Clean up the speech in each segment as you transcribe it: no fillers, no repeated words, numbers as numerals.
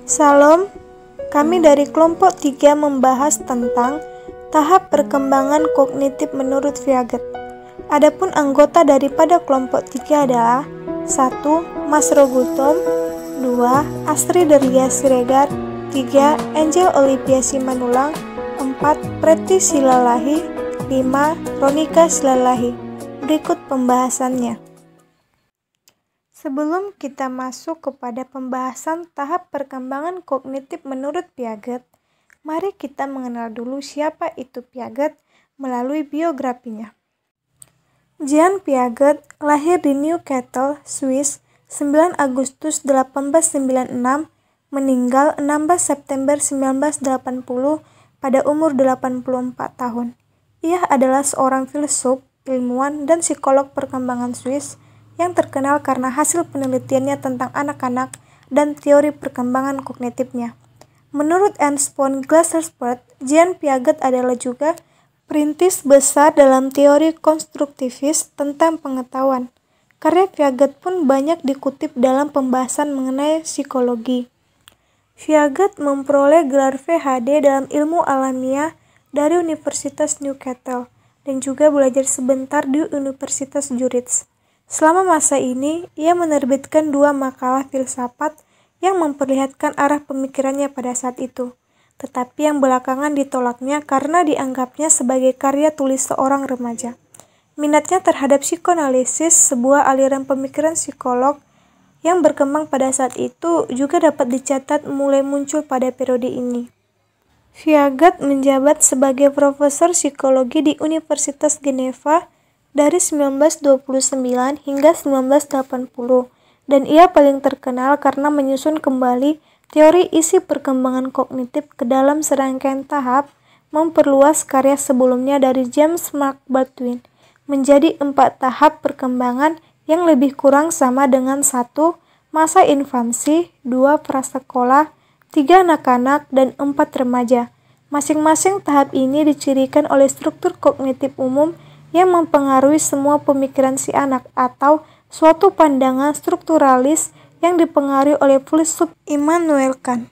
Salam, kami dari kelompok 3 membahas tentang tahap perkembangan kognitif menurut Piaget. Adapun anggota daripada kelompok 3 adalah 1. Mas Rogutom, 2. Astrid Ria Siregar, 3. Angel Olivia Simanulang, 4. Preti Silalahi, 5. Ronika Silalahi. Berikut pembahasannya. Sebelum kita masuk kepada pembahasan tahap perkembangan kognitif menurut Piaget, mari kita mengenal dulu siapa itu Piaget melalui biografinya. Jean Piaget lahir di Newcastle, Swiss, 9 Agustus 1896, meninggal 16 September 1980 pada umur 84 tahun. Ia adalah seorang filsuf, ilmuwan, dan psikolog perkembangan Swiss yang terkenal karena hasil penelitiannya tentang anak-anak dan teori perkembangan kognitifnya. Menurut Ernst von Glasersfeld, Jean Piaget adalah juga perintis besar dalam teori konstruktivis tentang pengetahuan. Karya Piaget pun banyak dikutip dalam pembahasan mengenai psikologi. Piaget memperoleh gelar PhD dalam ilmu alamiah dari Universitas Newcastle dan juga belajar sebentar di Universitas Zurich. Selama masa ini, ia menerbitkan 2 makalah filsafat yang memperlihatkan arah pemikirannya pada saat itu, tetapi yang belakangan ditolaknya karena dianggapnya sebagai karya tulis seorang remaja. Minatnya terhadap psikoanalisis, sebuah aliran pemikiran psikolog yang berkembang pada saat itu, juga dapat dicatat mulai muncul pada periode ini. Piaget menjabat sebagai profesor psikologi di Universitas Geneva dari 1929 hingga 1980, dan ia paling terkenal karena menyusun kembali teori isi perkembangan kognitif ke dalam serangkaian tahap, memperluas karya sebelumnya dari James Mark Baldwin menjadi 4 tahap perkembangan yang lebih kurang sama dengan 1. Masa infansi, 2. Prasekolah, 3. Anak-anak, dan 4. Remaja. Masing-masing tahap ini dicirikan oleh struktur kognitif umum yang mempengaruhi semua pemikiran si anak atau suatu pandangan strukturalis yang dipengaruhi oleh filsuf Immanuel Kant.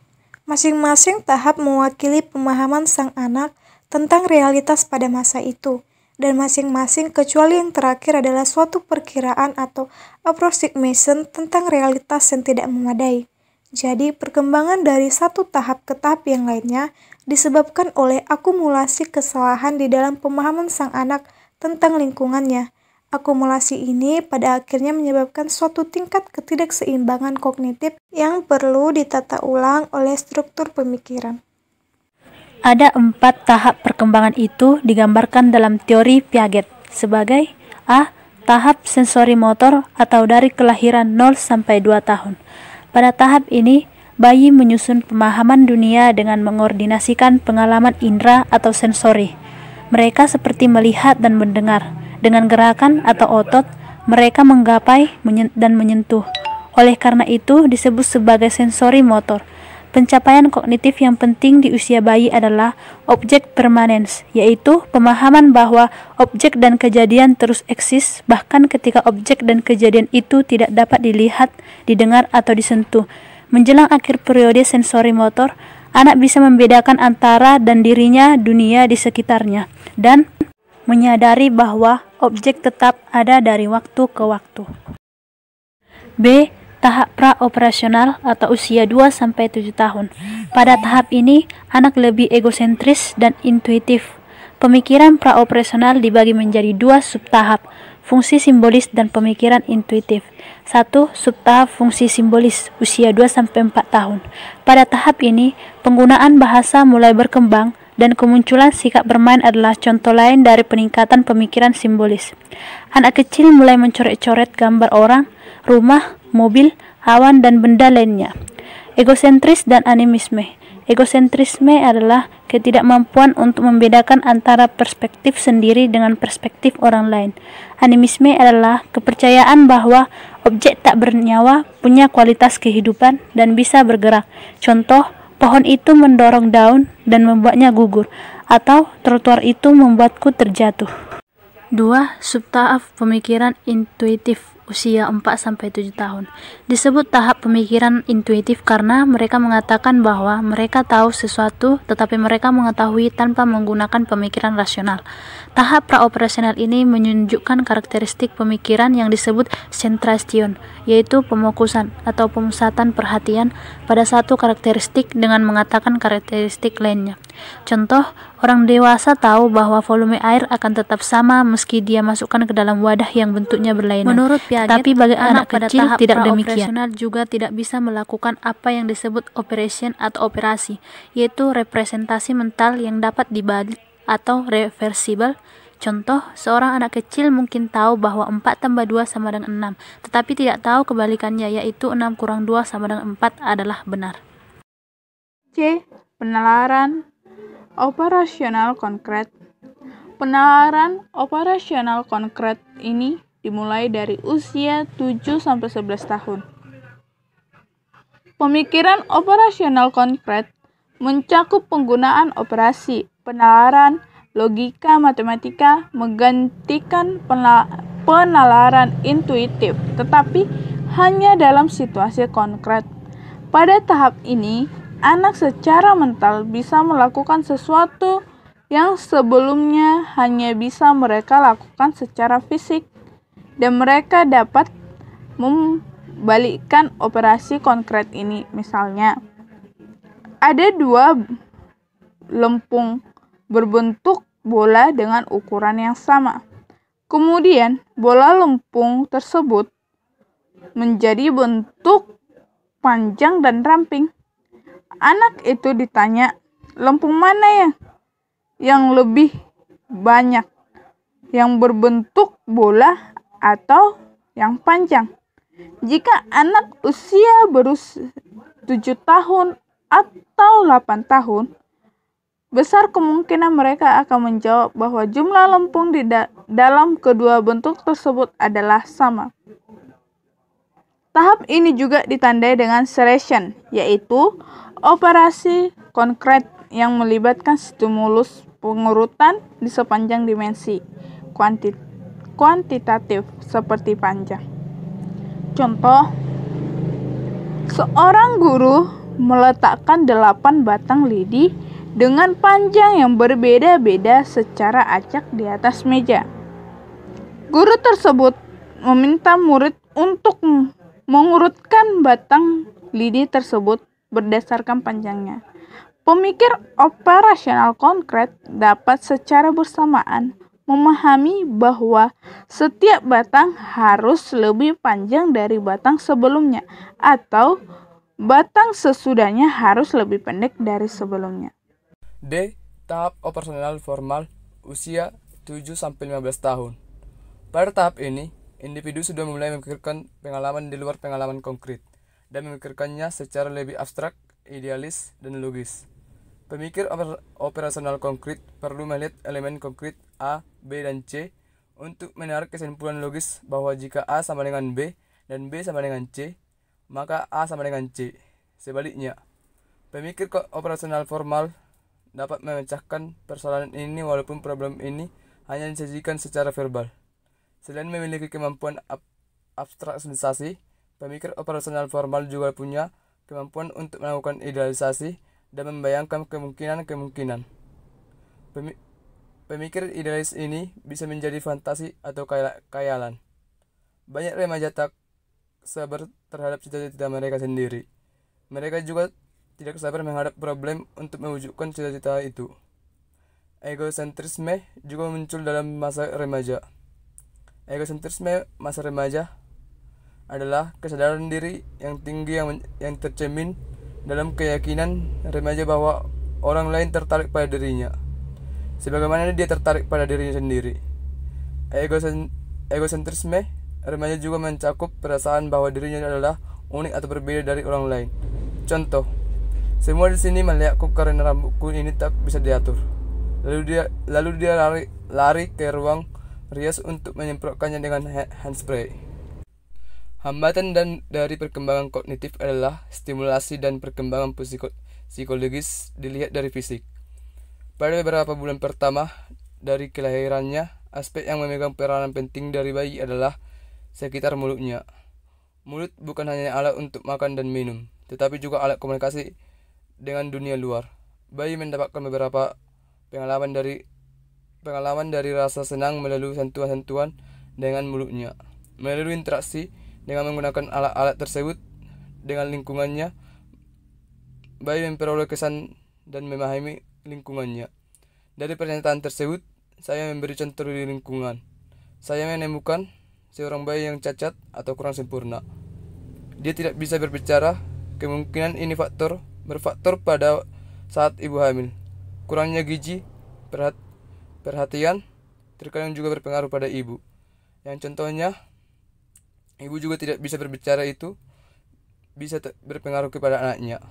Masing-masing tahap mewakili pemahaman sang anak tentang realitas pada masa itu, dan masing-masing kecuali yang terakhir adalah suatu perkiraan atau approximation tentang realitas yang tidak memadai. Jadi, perkembangan dari satu tahap ke tahap yang lainnya disebabkan oleh akumulasi kesalahan di dalam pemahaman sang anak tentang lingkungannya. Akumulasi ini pada akhirnya menyebabkan suatu tingkat ketidakseimbangan kognitif yang perlu ditata ulang oleh struktur pemikiran. Ada 4 tahap perkembangan itu digambarkan dalam teori Piaget sebagai A. Tahap sensori motor atau dari kelahiran 0 sampai 2 tahun. Pada tahap ini, bayi menyusun pemahaman dunia dengan mengordinasikan pengalaman indera atau sensori. Mereka seperti melihat dan mendengar. Dengan gerakan atau otot, mereka menggapai dan menyentuh. Oleh karena itu, disebut sebagai sensori motor. Pencapaian kognitif yang penting di usia bayi adalah objek permanens, yaitu pemahaman bahwa objek dan kejadian terus eksis, bahkan ketika objek dan kejadian itu tidak dapat dilihat, didengar, atau disentuh. Menjelang akhir periode sensori motor, anak bisa membedakan antara dan dirinya dunia di sekitarnya, dan menyadari bahwa objek tetap ada dari waktu ke waktu. B. Tahap pra-operasional atau usia 2-7 tahun. Pada tahap ini, anak lebih egosentris dan intuitif. Pemikiran pra-operasional dibagi menjadi 2 subtahap, fungsi simbolis dan pemikiran intuitif. 1. Subtahap fungsi simbolis, usia 2-4 tahun. Pada tahap ini, penggunaan bahasa mulai berkembang dan kemunculan sikap bermain adalah contoh lain dari peningkatan pemikiran simbolis. Anak kecil mulai mencoret-coret gambar orang, rumah, mobil, awan, dan benda lainnya. Egosentris dan animisme. Egosentrisme adalah ketidakmampuan untuk membedakan antara perspektif sendiri dengan perspektif orang lain. Animisme adalah kepercayaan bahwa objek tak bernyawa punya kualitas kehidupan dan bisa bergerak. Contoh, pohon itu mendorong daun dan membuatnya gugur, atau trotoar itu membuatku terjatuh. 2. Subtahap pemikiran intuitif, usia 4-7 tahun. Disebut tahap pemikiran intuitif karena mereka mengatakan bahwa mereka tahu sesuatu tetapi mereka mengetahui tanpa menggunakan pemikiran rasional. Tahap praoperasional ini menunjukkan karakteristik pemikiran yang disebut centration, yaitu pemokusan atau pemusatan perhatian pada satu karakteristik dengan mengatakan karakteristik lainnya. Contoh, orang dewasa tahu bahwa volume air akan tetap sama meski dia masukkan ke dalam wadah yang bentuknya berlainan. Menurut Piaget, tapi bagi anak kecil tidak demikian. Juga tidak bisa melakukan apa yang disebut operation atau operasi, yaitu representasi mental yang dapat dibalik atau reversible. Contoh, seorang anak kecil mungkin tahu bahwa 4+2 sama dengan 6, tetapi tidak tahu kebalikannya, yaitu 6 kurang 2 sama dengan 4 adalah benar. C. Penalaran operasional konkret. Penalaran operasional konkret ini dimulai dari usia 7-11 tahun. Pemikiran operasional konkret mencakup penggunaan operasi, penalaran, logika matematika menggantikan penalaran intuitif, tetapi hanya dalam situasi konkret. Pada tahap ini, anak secara mental bisa melakukan sesuatu yang sebelumnya hanya bisa mereka lakukan secara fisik, dan mereka dapat membalikkan operasi konkret ini. Misalnya, ada 2 lempung berbentuk bola dengan ukuran yang sama. Kemudian, bola lempung tersebut menjadi bentuk panjang dan ramping. Anak itu ditanya, lempung mana yang lebih banyak, yang berbentuk bola atau yang panjang? Jika anak usia baru 7 tahun atau 8 tahun, besar kemungkinan mereka akan menjawab bahwa jumlah lempung di dalam kedua bentuk tersebut adalah sama. Tahap ini juga ditandai dengan serration, yaitu operasi konkret yang melibatkan stimulus pengurutan di sepanjang dimensi kuantitatif seperti panjang. Contoh, seorang guru meletakkan 8 batang lidi dengan panjang yang berbeda-beda secara acak di atas meja. Guru tersebut meminta murid untuk mengurutkan batang lidi tersebut berdasarkan panjangnya. Pemikir operasional konkret dapat secara bersamaan memahami bahwa setiap batang harus lebih panjang dari batang sebelumnya, atau batang sesudahnya harus lebih pendek dari sebelumnya. D. Tahap operasional formal, usia 7-15 tahun. Pada tahap ini, individu sudah mulai memikirkan pengalaman di luar pengalaman konkret dan memikirkannya secara lebih abstrak, idealis, dan logis. Pemikir operasional konkret perlu melihat elemen konkret A, B, dan C untuk menarik kesimpulan logis bahwa jika A sama dengan B dan B sama dengan C, maka A sama dengan C. Sebaliknya, pemikir operasional formal dapat memecahkan persoalan ini walaupun problem ini hanya disajikan secara verbal. Selain memiliki kemampuan abstraksisasi, pemikir operasional formal juga punya kemampuan untuk melakukan idealisasi dan membayangkan kemungkinan-kemungkinan. Pemikir idealis ini bisa menjadi fantasi atau khayalan. Banyak remaja tak sabar terhadap cita-cita mereka sendiri. Mereka juga tidak sabar menghadap problem untuk mewujudkan cita-cita itu. Egosentrisme juga muncul dalam masa remaja. Egosentrisme masa remaja adalah kesadaran diri yang tinggi yang tercermin dalam keyakinan remaja bahwa orang lain tertarik pada dirinya, sebagaimana dia tertarik pada dirinya sendiri. Egosentrisme remaja juga mencakup perasaan bahwa dirinya adalah unik atau berbeda dari orang lain. Contoh, semua di sini melihatku karena rambutku ini tak bisa diatur. Lalu dia lari ke ruang rias untuk menyemprotkannya dengan handspray. Hambatan dari perkembangan kognitif adalah stimulasi dan perkembangan psikologis dilihat dari fisik. Pada beberapa bulan pertama dari kelahirannya, aspek yang memegang peranan penting dari bayi adalah sekitar mulutnya. Mulut bukan hanya alat untuk makan dan minum, tetapi juga alat komunikasi dengan dunia luar. Bayi mendapatkan beberapa pengalaman dari rasa senang melalui sentuhan-sentuhan dengan mulutnya. Melalui interaksi dengan menggunakan alat-alat tersebut dengan lingkungannya, bayi memperoleh kesan dan memahami lingkungannya. Dari pernyataan tersebut, saya memberi contoh di lingkungan. Saya menemukan seorang bayi yang cacat atau kurang sempurna. Dia tidak bisa berbicara, kemungkinan ini berfaktor pada saat ibu hamil. Kurangnya gizi, perhatian, terkadang juga berpengaruh pada ibu. Yang contohnya, ibu juga tidak bisa berbicara itu bisa berpengaruh kepada anaknya.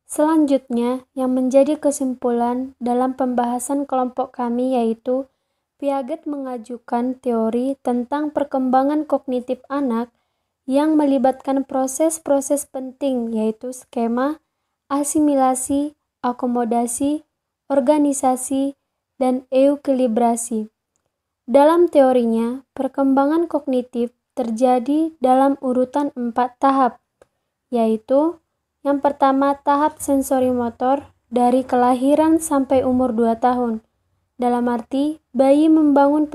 Selanjutnya, yang menjadi kesimpulan dalam pembahasan kelompok kami yaitu Piaget mengajukan teori tentang perkembangan kognitif anak yang melibatkan proses-proses penting yaitu skema, asimilasi, akomodasi, organisasi, dan eukilibrasi. Dalam teorinya, perkembangan kognitif terjadi dalam urutan 4 tahap, yaitu yang pertama tahap sensori motor dari kelahiran sampai umur 2 tahun. Dalam arti, bayi membangun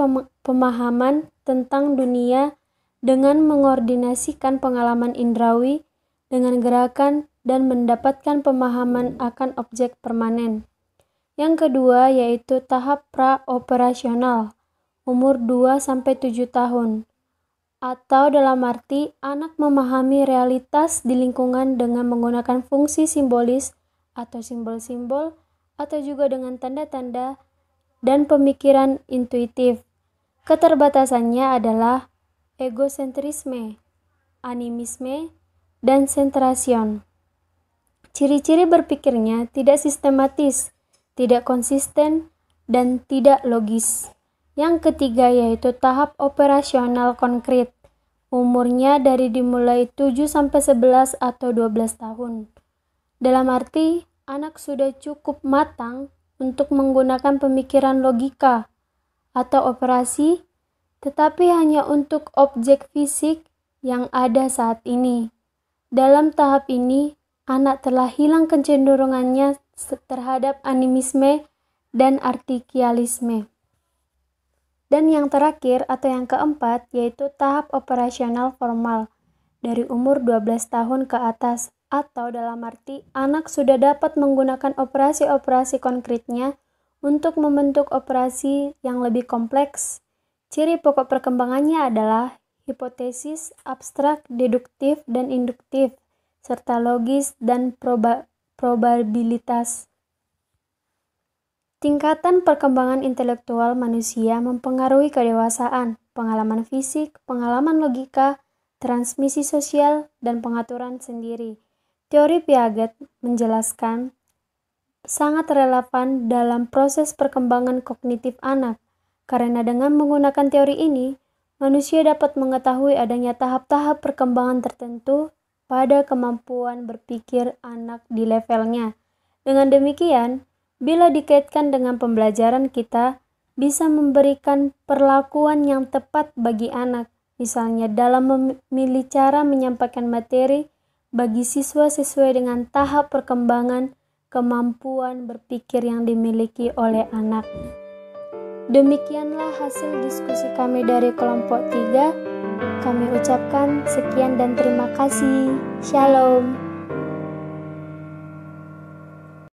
pemahaman tentang dunia dengan mengordinasikan pengalaman indrawi dengan gerakan dan mendapatkan pemahaman akan objek permanen. Yang kedua yaitu tahap pra-operasional, umur 2-7 tahun. Atau dalam arti, anak memahami realitas di lingkungan dengan menggunakan fungsi simbolis atau simbol-simbol atau juga dengan tanda-tanda dan pemikiran intuitif. Keterbatasannya adalah egosentrisme, animisme, dan sentrasion. Ciri-ciri berpikirnya tidak sistematis, tidak konsisten, dan tidak logis. Yang ketiga yaitu tahap operasional konkret. Umurnya dari dimulai 7-11 atau 12 tahun. Dalam arti, anak sudah cukup matang untuk menggunakan pemikiran logika atau operasi, tetapi hanya untuk objek fisik yang ada saat ini. Dalam tahap ini, anak telah hilang kecenderungannya terhadap animisme dan artikialisme. Dan yang terakhir atau yang keempat yaitu tahap operasional formal dari umur 12 tahun ke atas, atau dalam arti anak sudah dapat menggunakan operasi-operasi konkretnya untuk membentuk operasi yang lebih kompleks. Ciri pokok perkembangannya adalah hipotesis, abstrak, deduktif, dan induktif, serta logis dan probabilitas. Tingkatan perkembangan intelektual manusia mempengaruhi kedewasaan, pengalaman fisik, pengalaman logika, transmisi sosial, dan pengaturan sendiri. Teori Piaget menjelaskan sangat relevan dalam proses perkembangan kognitif anak, karena dengan menggunakan teori ini, manusia dapat mengetahui adanya tahap-tahap perkembangan tertentu pada kemampuan berpikir anak di levelnya. Dengan demikian, bila dikaitkan dengan pembelajaran kita, bisa memberikan perlakuan yang tepat bagi anak, misalnya dalam memilih cara menyampaikan materi bagi siswa sesuai dengan tahap perkembangan kemampuan berpikir yang dimiliki oleh anak. Demikianlah hasil diskusi kami dari kelompok 3. Kami ucapkan sekian dan terima kasih. Shalom.